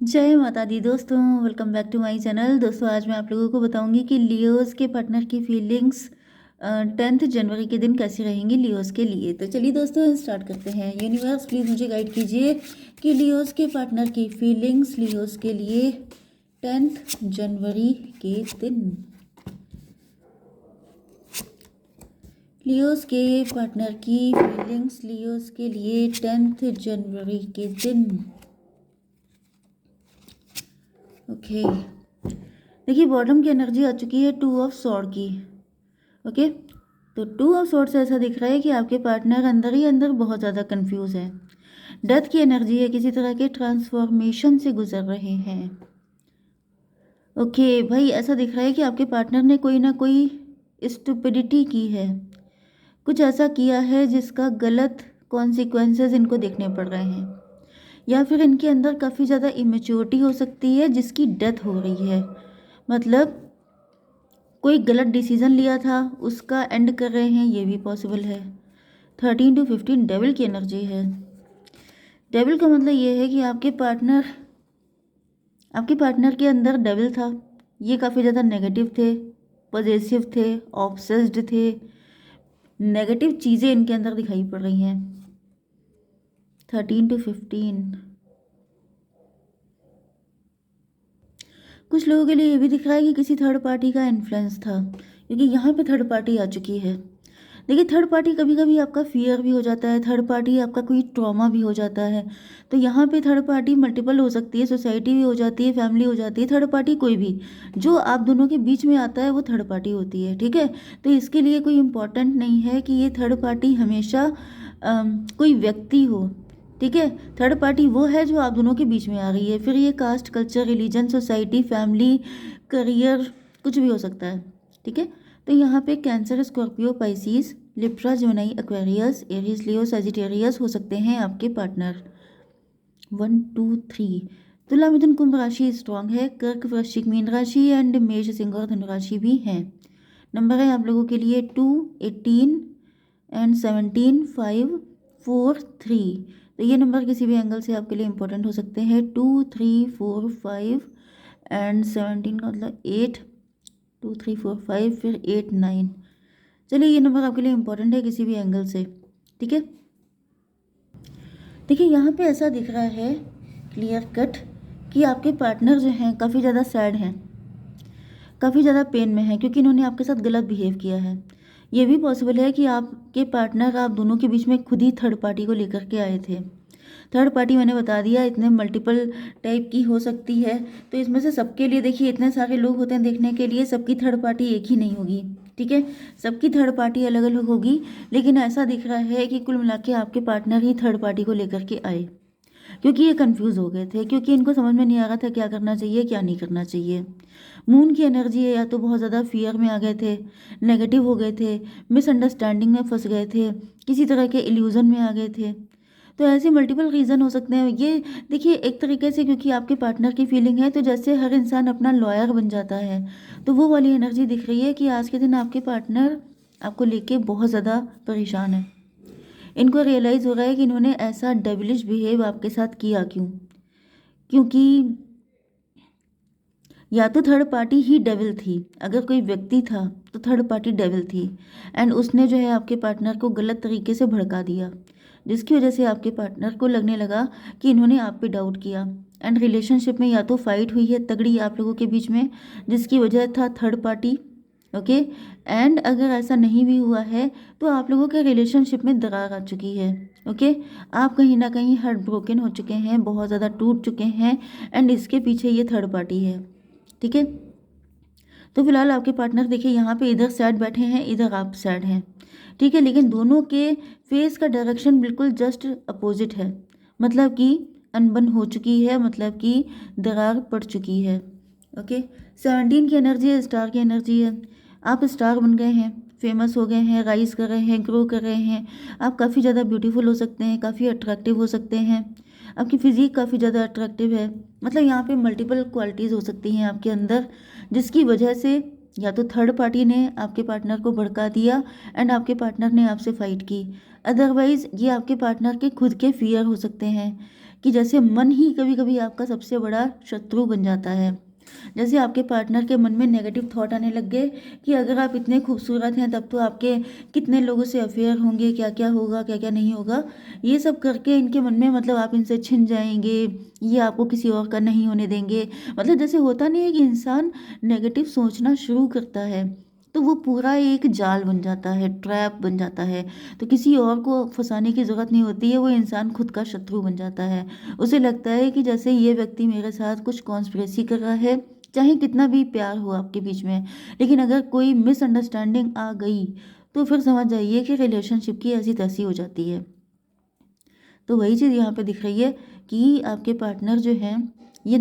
जय माता दी दोस्तों, welcome back to my channel. दोस्तों आज मैं आप लोगों को बताऊंगी कि लियोस के पार्टनर की फीलिंग्स 10 जनवरी के दिन कैसी रहेंगी लियोस के लिए। तो चलिए दोस्तों स्टार्ट करते हैं। यूनिवर्स प्लीज़ मुझे गाइड कीजिए कि लियोस के पार्टनर की फीलिंग्स लियोस के लिए 10 जनवरी के दिन। लियोस के पार्टनर की फीलिंग्स लियोस के लिए 10 जनवरी के दिन। ओके देखिए, बॉटम की एनर्जी आ चुकी है 2 ऑफ स्वॉर्ड की। ओके तो 2 ऑफ स्वॉर्ड से ऐसा दिख रहा है कि आपके पार्टनर अंदर ही अंदर बहुत ज़्यादा कंफ्यूज है। डेथ की एनर्जी है, किसी तरह के ट्रांसफॉर्मेशन से गुजर रहे हैं। ओके भाई, ऐसा दिख रहा है कि आपके पार्टनर ने कोई ना कोई स्टुपिडिटी की है, कुछ ऐसा किया है जिसका गलत कॉन्सिक्वेंसेस इनको देखने पड़ रहे हैं, या फिर इनके अंदर काफ़ी ज़्यादा इमेच्योरिटी हो सकती है जिसकी डेथ हो रही है। मतलब कोई गलत डिसीजन लिया था उसका एंड कर रहे हैं, ये भी पॉसिबल है। 13 to 15 डेविल की एनर्जी है। डेविल का मतलब ये है कि आपके पार्टनर के अंदर डेविल था। ये काफ़ी ज़्यादा नेगेटिव थे, पॉजेसिव थे, ऑब्सेस्ड थे। नेगेटिव चीज़ें इनके अंदर दिखाई पड़ रही हैं। 13 to 15 कुछ लोगों के लिए ये भी दिख रहा है कि किसी थर्ड पार्टी का इन्फ्लुएंस था, क्योंकि यहाँ पे थर्ड पार्टी आ चुकी है। देखिए, थर्ड पार्टी कभी कभी आपका फियर भी हो जाता है, थर्ड पार्टी आपका कोई ट्रॉमा भी हो जाता है। तो यहाँ पे थर्ड पार्टी मल्टीपल हो सकती है, सोसाइटी भी हो जाती है, फैमिली हो जाती है। थर्ड पार्टी कोई भी जो आप दोनों के बीच में आता है वो थर्ड पार्टी होती है, ठीक है। तो इसके लिए कोई इम्पोर्टेंट नहीं है कि ये थर्ड पार्टी हमेशा कोई व्यक्ति हो, ठीक है। थर्ड पार्टी वो है जो आप दोनों के बीच में आ रही है। फिर ये caste, culture, religion, society, family, career, कुछ भी हो सकता है, ठीक है। तो यहाँ पे Cancer, Scorpio, Pisces, Libra, Gemini, Aquarius, Aries, Leo, Sagittarius हो सकते हैं आपके पार्टनर। 1 2 3 तुला, मिथुन, कुंभ राशि स्ट्रांग है। कर्क, वृश्चिक, मीन राशि एंड मेष, सिंह और धनु राशि भी हैं। नंबर है आप लोगों के लिए 2 18 एंड 17 5 4 3। तो ये नंबर किसी भी एंगल से आपके लिए इंपॉर्टेंट हो सकते हैं। 2 3 4 5 एंड 17 का मतलब 8, 2 3 4 5 फिर 8 9। चलिए, ये नंबर आपके लिए इंपॉर्टेंट है किसी भी एंगल से, ठीक है। देखिए, यहाँ पे ऐसा दिख रहा है क्लियर कट कि आपके पार्टनर जो हैं काफ़ी ज़्यादा सैड हैं, काफ़ी ज़्यादा पेन में है, क्योंकि इन्होंने आपके साथ गलत बिहेव किया है। ये भी पॉसिबल है कि आपके पार्टनर आप दोनों के बीच में खुद ही थर्ड पार्टी को लेकर के आए थे। थर्ड पार्टी मैंने बता दिया इतने मल्टीपल टाइप की हो सकती है। तो इसमें से सबके लिए देखिए, इतने सारे लोग होते हैं देखने के लिए, सबकी थर्ड पार्टी एक ही नहीं होगी, ठीक है। सबकी थर्ड पार्टी अलग अलग होगी। लेकिन ऐसा दिख रहा है कि कुल मिला के आपके पार्टनर ही थर्ड पार्टी को लेकर के आए, क्योंकि ये कंफ्यूज हो गए थे, क्योंकि इनको समझ में नहीं आ रहा था क्या करना चाहिए क्या नहीं करना चाहिए। मून की एनर्जी है, या तो बहुत ज़्यादा फियर में आ गए थे, नेगेटिव हो गए थे, मिसअंडरस्टैंडिंग में फंस गए थे, किसी तरह के इल्यूजन में आ गए थे। तो ऐसे मल्टीपल रीज़न हो सकते हैं ये। देखिए, एक तरीके से क्योंकि आपके पार्टनर की फीलिंग है, तो जैसे हर इंसान अपना लॉयर बन जाता है, तो वो वाली एनर्जी दिख रही है कि आज के दिन आपके पार्टनर आपको लेके बहुत ज़्यादा परेशान है। इनको रियलाइज़ हो रहा है कि इन्होंने ऐसा डेविलिश बिहेव आपके साथ किया क्यों, क्योंकि या तो थर्ड पार्टी ही डेविल थी। अगर कोई व्यक्ति था तो थर्ड पार्टी डेविल थी, एंड उसने जो है आपके पार्टनर को गलत तरीके से भड़का दिया, जिसकी वजह से आपके पार्टनर को लगने लगा कि इन्होंने आप पे डाउट किया। एंड रिलेशनशिप में या तो फाइट हुई है तगड़ी आप लोगों के बीच में, जिसकी वजह था थर्ड पार्टी। ओके एंड अगर ऐसा नहीं भी हुआ है तो आप लोगों के रिलेशनशिप में दरार आ चुकी है। ओके आप कहीं ना कहीं हार्ट ब्रोकन हो चुके हैं, बहुत ज़्यादा टूट चुके हैं, एंड इसके पीछे ये थर्ड पार्टी है, ठीक है। तो फिलहाल आपके पार्टनर देखिए यहाँ पे इधर सैड बैठे हैं, इधर आप सैड हैं, ठीक है। लेकिन दोनों के फेस का डायरेक्शन बिल्कुल जस्ट अपोजिट है, मतलब कि अनबन हो चुकी है, मतलब कि दरार पड़ चुकी है। ओके 17 की एनर्जी है, स्टार की एनर्जी है। आप स्टार बन गए हैं, फेमस हो गए हैं, राइज कर रहे हैं, ग्रो कर रहे हैं। आप काफ़ी ज़्यादा ब्यूटीफुल हो सकते हैं, काफ़ी अट्रैक्टिव हो सकते हैं। आपकी फिजिक काफ़ी ज़्यादा अट्रैक्टिव है। मतलब यहाँ पे मल्टीपल क्वालिटीज़ हो सकती हैं आपके अंदर, जिसकी वजह से या तो थर्ड पार्टी ने आपके पार्टनर को भड़का दिया एंड आपके पार्टनर ने आपसे फाइट की। अदरवाइज़ ये आपके पार्टनर के खुद के फियर हो सकते हैं कि जैसे मन ही कभी कभी आपका सबसे बड़ा शत्रु बन जाता है। जैसे आपके पार्टनर के मन में नेगेटिव थॉट आने लग गए कि अगर आप इतने खूबसूरत हैं तब तो आपके कितने लोगों से अफेयर होंगे, क्या क्या होगा, क्या क्या नहीं होगा, ये सब करके इनके मन में मतलब आप इनसे छिन जाएंगे, ये आपको किसी और का नहीं होने देंगे। मतलब जैसे होता नहीं है कि इंसान नेगेटिव सोचना शुरू करता है तो वो पूरा एक जाल बन जाता है, ट्रैप बन जाता है। तो किसी और को फंसाने की ज़रूरत नहीं होती है, वो इंसान खुद का शत्रु बन जाता है। उसे लगता है कि जैसे ये व्यक्ति मेरे साथ कुछ कॉन्स्पिरेसी कर रहा है, चाहे कितना भी प्यार हो आपके बीच में, लेकिन अगर कोई मिसअंडरस्टैंडिंग आ गई तो फिर समझ जाइए कि रिलेशनशिप की ऐसी तैसी हो जाती है। तो वही चीज़ यहाँ पे दिख रही है कि आपके पार्टनर जो हैं ये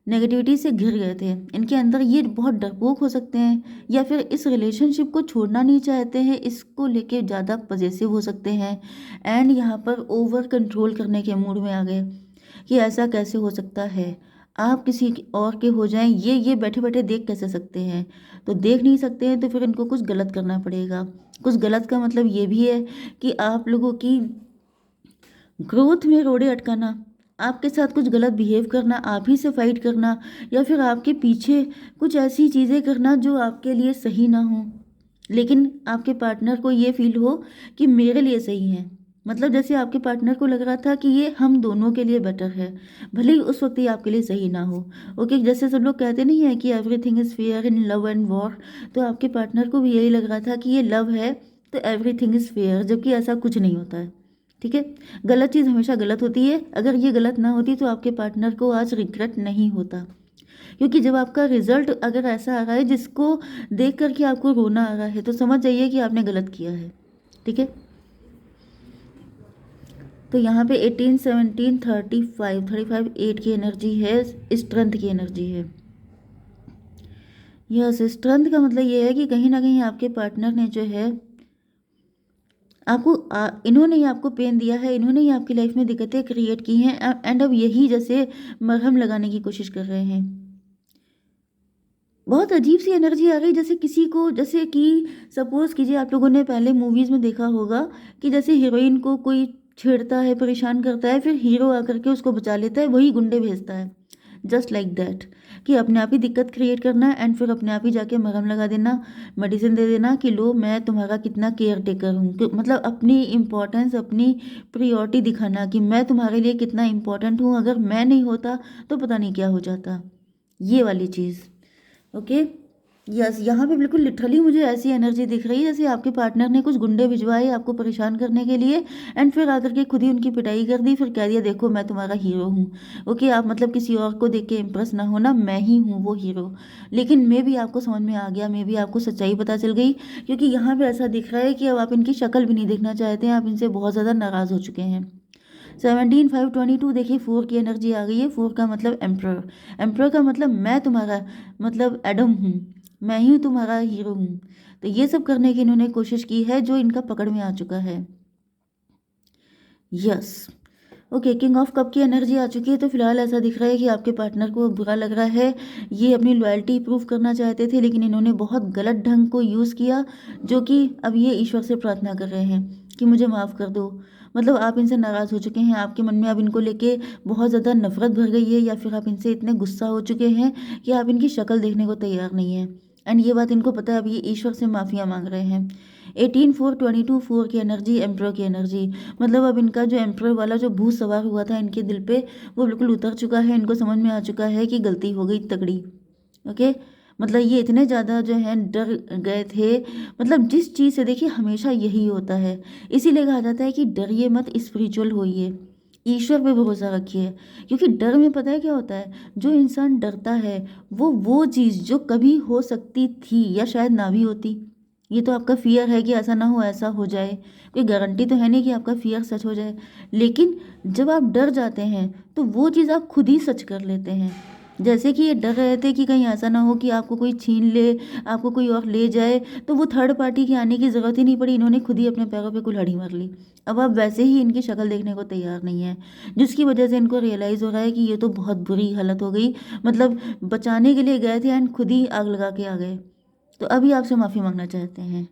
नेगेटिविटी से घिर गए थे। इनके अंदर ये बहुत डरपोक हो सकते हैं, या फिर इस रिलेशनशिप को छोड़ना नहीं चाहते हैं, इसको लेके ज़्यादा पजेसिव हो सकते हैं। एंड यहाँ पर ओवर कंट्रोल करने के मूड में आ गए कि ऐसा कैसे हो सकता है, आप किसी और के हो जाएं, ये बैठे बैठे देख कैसे सकते हैं। तो देख नहीं सकते हैं तो फिर इनको कुछ गलत करना पड़ेगा। कुछ गलत का मतलब ये भी है कि आप लोगों की ग्रोथ में रोड़े अटकाना, आपके साथ कुछ गलत बिहेव करना, आप ही से फाइट करना, या फिर आपके पीछे कुछ ऐसी चीज़ें करना जो आपके लिए सही ना हो, लेकिन आपके पार्टनर को ये फील हो कि मेरे लिए सही है। मतलब जैसे आपके पार्टनर को लग रहा था कि ये हम दोनों के लिए बेटर है, भले ही उस वक्त ये आपके लिए सही ना हो। ओके, जैसे सब लोग कहते नहीं है कि everything is fair in love and war, तो आपके पार्टनर को भी यही लग रहा था कि ये लव है तो एवरीथिंग इज़ फेयर, जबकि ऐसा कुछ नहीं होता है। ठीक है, गलत चीज़ हमेशा गलत होती है। अगर ये गलत ना होती तो आपके पार्टनर को आज रिग्रेट नहीं होता, क्योंकि जब आपका रिजल्ट अगर ऐसा आ रहा है जिसको देख करके आपको रोना आ रहा है तो समझ जाइए कि आपने गलत किया है। ठीक है, तो यहाँ पे 18 17 35 8 की एनर्जी है, स्ट्रेंथ की एनर्जी है। यस, स्ट्रेंथ का मतलब ये है कि कहीं ना कहीं आपके पार्टनर ने जो है आपको इन्होंने ही आपको पेन दिया है, इन्होंने ही आपकी लाइफ में दिक्कतें क्रिएट की हैं, एंड अब यही जैसे मरहम लगाने की कोशिश कर रहे हैं। बहुत अजीब सी एनर्जी आ गई, जैसे किसी को, जैसे कि सपोज कीजिए आप लोगों ने पहले मूवीज़ में देखा होगा कि जैसे हीरोइन को कोई छेड़ता है, परेशान करता है, फिर हीरो आकर के उसको बचा लेता है, वही गुंडे भेजता है। जस्ट लाइक दैट, कि अपने आप ही दिक्कत क्रिएट करना एंड फिर अपने आप ही जाके मरहम लगा देना, मेडिसिन दे देना कि लो मैं तुम्हारा कितना केयर टेकर हूँ, मतलब अपनी इम्पोर्टेंस, अपनी प्रियोरिटी दिखाना कि मैं तुम्हारे लिए कितना इम्पोर्टेंट हूँ, अगर मैं नहीं होता तो पता नहीं क्या हो जाता, ये वाली चीज़। ओके, यस, यहाँ पे बिल्कुल लिटरली मुझे ऐसी एनर्जी दिख रही है जैसे आपके पार्टनर ने कुछ गुंडे भिजवाए आपको परेशान करने के लिए, एंड फिर आकर के खुद ही उनकी पिटाई कर दी, फिर कह दिया देखो मैं तुम्हारा हीरो हूँ। ओके, आप मतलब किसी और को देख के इम्प्रेस ना होना, मैं ही हूँ वो हीरो। लेकिन मे भी आपको समझ में आ गया, मे भी आपको सच्चाई पता चल गई, क्योंकि यहाँ पे ऐसा दिख रहा है कि अब आप इनकी शक्ल भी नहीं देखना चाहते हैं, आप इनसे बहुत ज़्यादा नाराज़ हो चुके हैं। 17 5 22 देखिए, 4 की एनर्जी आ गई है। 4 का मतलब एम्प्रर, एम्प्रर का मतलब मैं तुम्हारा मतलब एडम हूँ, मैं ही तुम्हारा हीरो हूँ। तो ये सब करने की इन्होंने कोशिश की है जो इनका पकड़ में आ चुका है। Yes, okay, king of cup की एनर्जी आ चुकी है। तो फिलहाल ऐसा दिख रहा है कि आपके पार्टनर को बुरा लग रहा है, ये अपनी लॉयल्टी प्रूव करना चाहते थे लेकिन इन्होंने बहुत गलत ढंग को यूज़ किया, जो कि अब ये ईश्वर से प्रार्थना कर रहे हैं कि मुझे माफ़ कर दो। मतलब आप इनसे नाराज़ हो चुके हैं, आपके मन में अब इनको लेके बहुत ज़्यादा नफरत भर गई है, या फिर आप इनसे इतने गुस्सा हो चुके हैं कि आप इनकी शक्ल देखने को तैयार नहीं हैं। एंड ये बात इनको पता है, अब ये ईश्वर से माफ़िया मांग रहे हैं। 18 4 22 4 की एनर्जी, एम्प्रर की एनर्जी, मतलब अब इनका जो एम्प्रर वाला जो भूत सवार हुआ था इनके दिल पे, वो बिल्कुल उतर चुका है। इनको समझ में आ चुका है कि गलती हो गई तगड़ी। ओके, मतलब ये इतने ज़्यादा जो है डर गए थे, मतलब जिस चीज़ से, देखिए हमेशा यही होता है, इसीलिए कहा जाता है कि डरिए मत, स्पिरिचुअल होइए, ईश्वर पे भरोसा रखिए। क्योंकि डर में पता है क्या होता है, जो इंसान डरता है वो चीज़ जो कभी हो सकती थी या शायद ना भी होती, ये तो आपका फियर है कि ऐसा ना हो, ऐसा हो जाए, कोई गारंटी तो है नहीं कि आपका फियर सच हो जाए। लेकिन जब आप डर जाते हैं तो वो चीज़ आप खुद ही सच कर लेते हैं। जैसे कि ये डर रहे थे कि कहीं ऐसा ना हो कि आपको कोई छीन ले, आपको कोई और ले जाए, तो वो थर्ड पार्टी के आने की ज़रूरत ही नहीं पड़ी, इन्होंने खुद ही अपने पैरों पे कुल्हाड़ी मार ली। अब आप वैसे ही इनकी शक्ल देखने को तैयार नहीं है, जिसकी वजह से इनको रियलाइज़ हो रहा है कि ये तो बहुत बुरी हालत हो गई, मतलब बचाने के लिए गए थे एंड खुद ही आग लगा के आ गए। तो अभी आपसे माफ़ी मांगना चाहते हैं,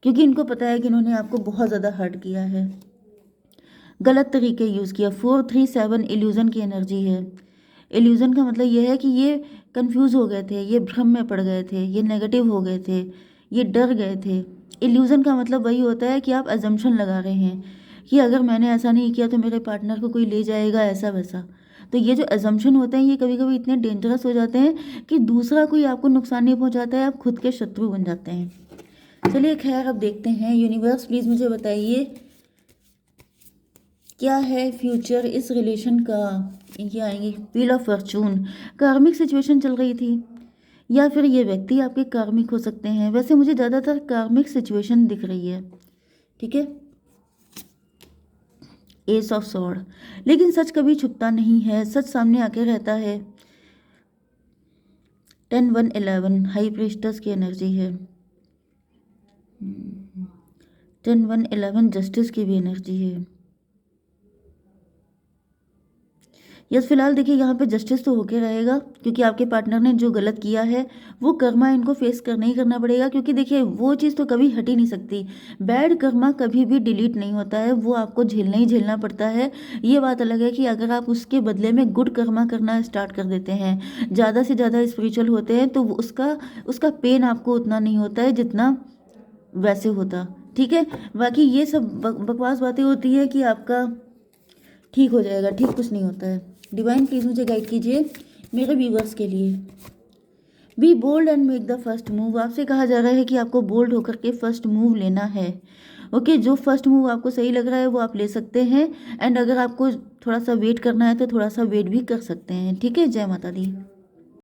क्योंकि इनको पता है कि इन्होंने आपको बहुत ज़्यादा हर्ट किया है। गलत तरीके यूज़ किया। 437 इल्यूज़न की एनर्जी है। इल्यूज़न का मतलब ये है कि ये कंफ्यूज हो गए थे, ये भ्रम में पड़ गए थे, ये नेगेटिव हो गए थे, ये डर गए थे। इल्यूज़न का मतलब वही होता है कि आप अजम्पशन लगा रहे हैं कि अगर मैंने ऐसा नहीं किया तो मेरे पार्टनर को कोई ले जाएगा, ऐसा वैसा। तो ये जो अजम्पशन होते हैं ये कभी कभी इतने डेंजरस हो जाते हैं कि दूसरा कोई आपको नुकसान नहीं पहुंचाता है, आप खुद के शत्रु बन जाते हैं। चलिए खैर, अब देखते हैं। यूनिवर्स प्लीज़ मुझे बताइए क्या है फ्यूचर इस रिलेशन का। ये आएंगे व्हील ऑफ फॉर्चून। कार्मिक सिचुएशन चल रही थी, या फिर ये व्यक्ति आपके कार्मिक हो सकते हैं। वैसे मुझे ज़्यादातर कार्मिक सिचुएशन दिख रही है, ठीक है। S of sword. लेकिन सच कभी छुपता नहीं है, सच सामने आके रहता है। 10-1-11 हाई प्रीस्टस की एनर्जी है। 10-1-11 जस्टिस की भी एनर्जी है। यस, फिलहाल देखिए यहाँ पे जस्टिस तो होके रहेगा, क्योंकि आपके पार्टनर ने जो गलत किया है वो कर्मा इनको फेस करना ही करना पड़ेगा। क्योंकि देखिए वो चीज़ तो कभी हट ही नहीं सकती। बैड कर्मा कभी भी डिलीट नहीं होता है, वो आपको झेलना ही झेलना पड़ता है। ये बात अलग है कि अगर आप उसके बदले में गुड कर्मा करना स्टार्ट कर देते हैं, ज़्यादा से ज़्यादा स्पिरिचुअल होते हैं, तो उसका उसका पेन आपको उतना नहीं होता है जितना वैसे होता, ठीक है। बाकी ये सब बकवास बातें होती है कि आपका ठीक हो जाएगा, ठीक कुछ नहीं होता है। डिवाइन प्लीज़ मुझे गाइड कीजिए मेरे व्यूवर्स के लिए। Be bold and make the first move. आपसे कहा जा रहा है कि आपको बोल्ड होकर के फर्स्ट मूव लेना है। ओके, जो फर्स्ट मूव आपको सही लग रहा है वो आप ले सकते हैं, एंड अगर आपको थोड़ा सा वेट करना है तो थोड़ा सा वेट भी कर सकते हैं, ठीक है। जय माता दी।